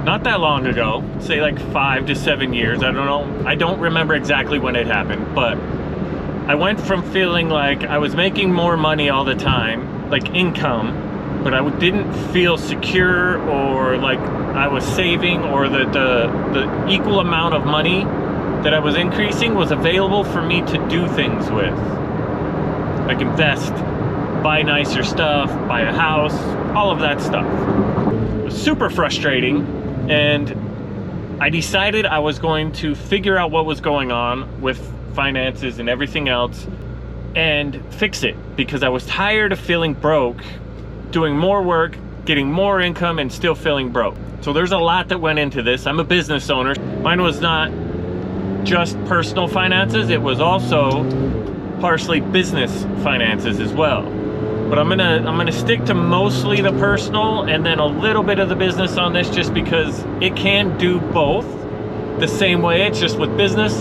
not that long ago, say like 5 to 7 years, I don't know, I don't remember exactly when it happened, but I went from feeling like I was making more money all the time, like income, but I didn't feel secure or like I was saving, or the equal amount of money that I was increasing was available for me to do things with. Like invest, buy nicer stuff, buy a house, all of that stuff. It was super frustrating, and I decided I was going to figure out what was going on with finances and everything else and fix it, because I was tired of feeling broke, doing more work, getting more income, and still feeling broke. So there's a lot that went into this. I'm a business owner. Mine was not just personal finances, it was also partially business finances as well. But I'm gonna stick to mostly the personal and then a little bit of the business on this, just because it can do both the same way. It's just with business,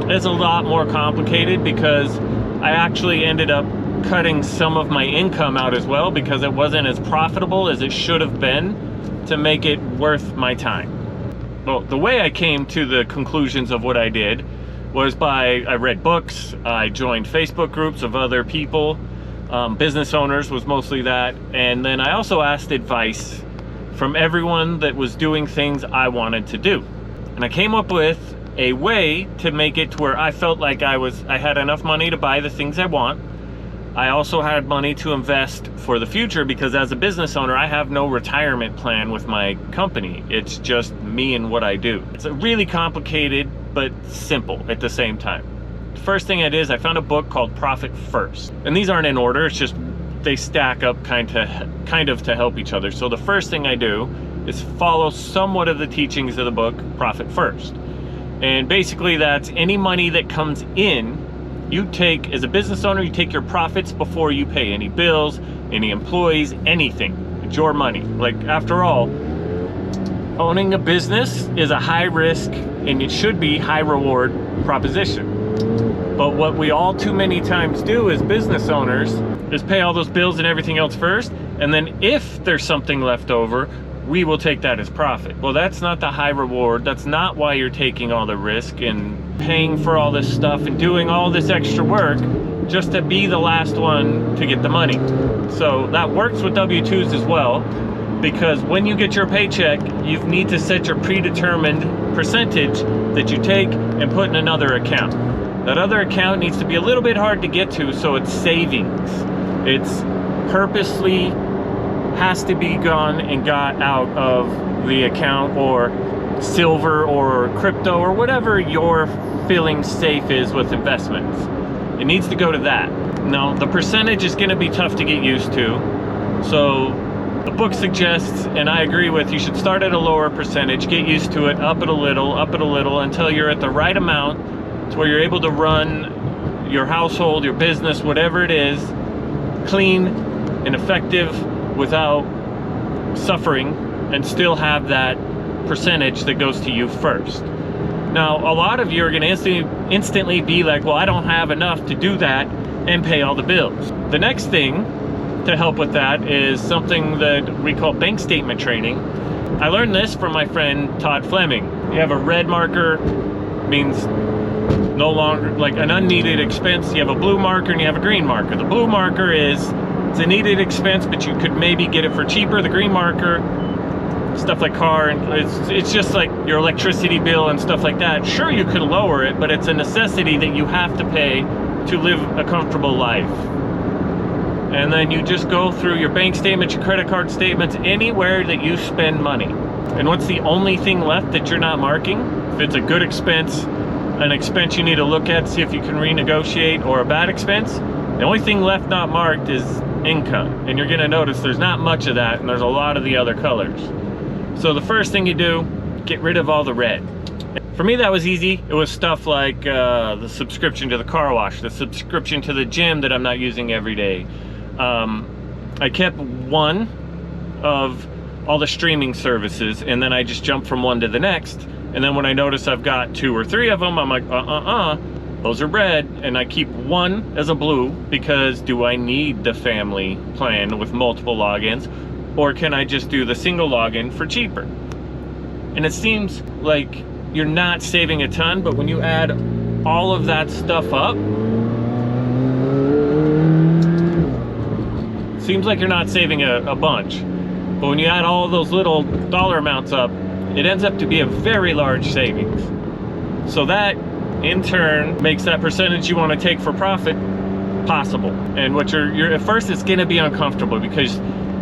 it's a lot more complicated, because I actually ended up cutting some of my income out as well, because it wasn't as profitable as it should have been to make it worth my time. Well, the way I came to the conclusions of what I did was I read books, I joined Facebook groups of other people, business owners was mostly that, and then I also asked advice from everyone that was doing things I wanted to do. And I came up with a way to make it to where I felt like I had enough money to buy the things I want. I also had money to invest for the future, because as a business owner, I have no retirement plan with my company. It's just me and what I do. It's really complicated, but simple at the same time. The first thing I did is I found a book called Profit First. And these aren't in order, it's just they stack up kind of to help each other. So the first thing I do is follow somewhat of the teachings of the book, Profit First. And basically that's any money that comes in, you take, as a business owner, you take your profits before you pay any bills, any employees, anything. It's your money. Like, after all, owning a business is a high risk and it should be high reward proposition. But what we all too many times do as business owners is pay all those bills and everything else first, and then if there's something left over, we will take that as profit. Well, that's not the high reward. That's not why you're taking all the risk and paying for all this stuff and doing all this extra work just to be the last one to get the money. So that works with W-2s as well, because when you get your paycheck, you need to set your predetermined percentage that you take and put in another account. That other account needs to be a little bit hard to get to, so it's savings. It's purposely has to be gone and got out of the account, or silver or crypto or whatever your feeling safe is with investments. It needs to go to that. Now, the percentage is going to be tough to get used to. So the book suggests, and I agree with, you should start at a lower percentage, get used to it, up it a little until you're at the right amount to where you're able to run your household, your business, whatever it is, clean and effective without suffering, and still have that percentage that goes to you first. Now, a lot of you are going to instantly be like, well, I don't have enough to do that and pay all the bills. The next thing to help with that is something that we call bank statement training. I learned this from my friend Todd Fleming. You have a red marker, means no longer like an unneeded expense. You have a blue marker and you have a green marker. The blue marker is it's a needed expense, but you could maybe get it for cheaper. The green marker, stuff like car, and it's just like your electricity bill and stuff like that. Sure, you could lower it, but it's a necessity that you have to pay to live a comfortable life. And then you just go through your bank statements, your credit card statements, anywhere that you spend money. And what's the only thing left that you're not marking? If it's a good expense, an expense you need to look at, see if you can renegotiate, or a bad expense, the only thing left not marked is income. And you're gonna notice there's not much of that, and there's a lot of the other colors. So the first thing you do, get rid of all the red. For me, that was easy. It was stuff like the subscription to the car wash, the subscription to the gym that I'm not using every day. I kept one of all the streaming services, and then I just jumped from one to the next. And then when I notice I've got 2 or 3 of them, I'm like, those are red, and I keep one as a blue, because do I need the family plan with multiple logins, or can I just do the single login for cheaper? And it seems like you're not saving a ton, but when you add all of that stuff up, seems like you're not saving a bunch. But when you add all those little dollar amounts up, it ends up to be a very large savings. So that in turn makes that percentage you want to take for profit possible. And what you're at first, it's going to be uncomfortable because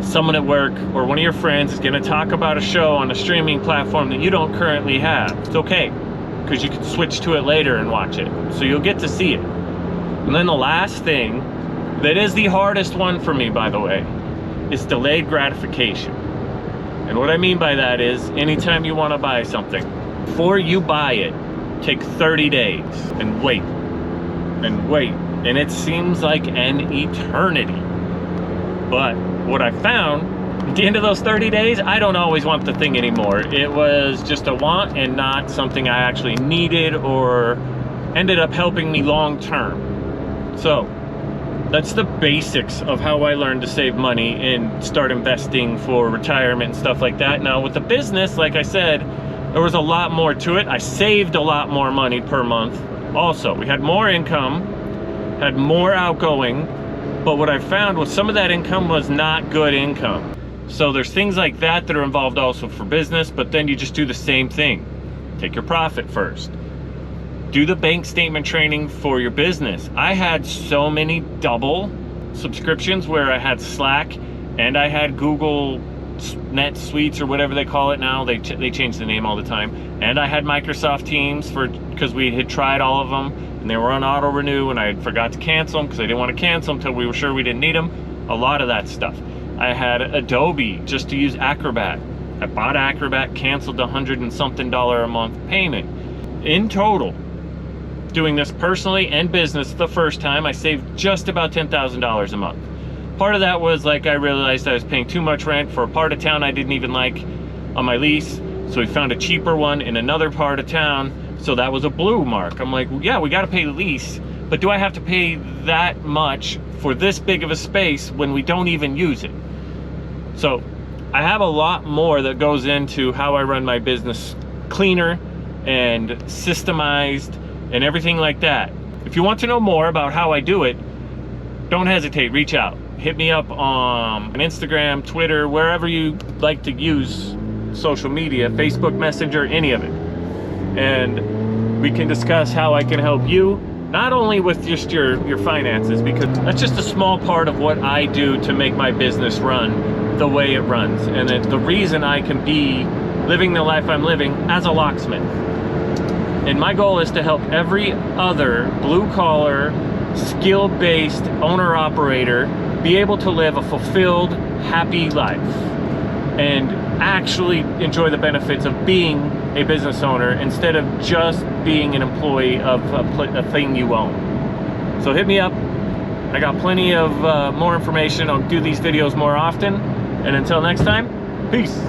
someone at work or one of your friends is going to talk about a show on a streaming platform that you don't currently have. It's okay, because you can switch to it later and watch it, so you'll get to see it. And then the last thing, that is the hardest one for me, by the way, is delayed gratification. And what I mean by that is, anytime you want to buy something, before you buy it, take 30 days and wait and wait. And it seems like an eternity. But what I found, at the end of those 30 days, I don't always want the thing anymore. It was just a want and not something I actually needed or ended up helping me long term. So that's the basics of how I learned to save money and start investing for retirement and stuff like that. Now with the business, like I said, there was a lot more to it. I saved a lot more money per month. Also, we had more income, had more outgoing, but what I found was some of that income was not good income. So there's things like that that are involved also for business, but then you just do the same thing. Take your profit first. Do the bank statement training for your business. I had so many double subscriptions where I had Slack and I had Google Net Suites or whatever they call it now. They change the name all the time. And I had Microsoft Teams because we had tried all of them and they were on auto renew, and I forgot to cancel them because I didn't want to cancel them until we were sure we didn't need them. A lot of that stuff. I had Adobe just to use Acrobat. I bought Acrobat, canceled the $100 and something a month payment. In total, doing this personally and business the first time, I saved just about $10,000 a month. Part of that was like I realized I was paying too much rent for a part of town I didn't even like on my lease, so we found a cheaper one in another part of town, so that was a blue mark. I'm like, well, yeah, we got to pay the lease, but do I have to pay that much for this big of a space when we don't even use it? So I have a lot more that goes into how I run my business cleaner and systemized and everything like that. If you want to know more about how I do it, don't hesitate, reach out. Hit me up on Instagram, Twitter, wherever you like to use social media, Facebook Messenger, any of it. And we can discuss how I can help you, not only with just your finances, because that's just a small part of what I do to make my business run the way it runs. And it's the reason I can be living the life I'm living as a locksmith. And my goal is to help every other blue-collar, skill-based owner-operator be able to live a fulfilled, happy life and actually enjoy the benefits of being a business owner instead of just being an employee of a thing you own. So hit me up. I got plenty of more information. I'll do these videos more often. And until next time, peace.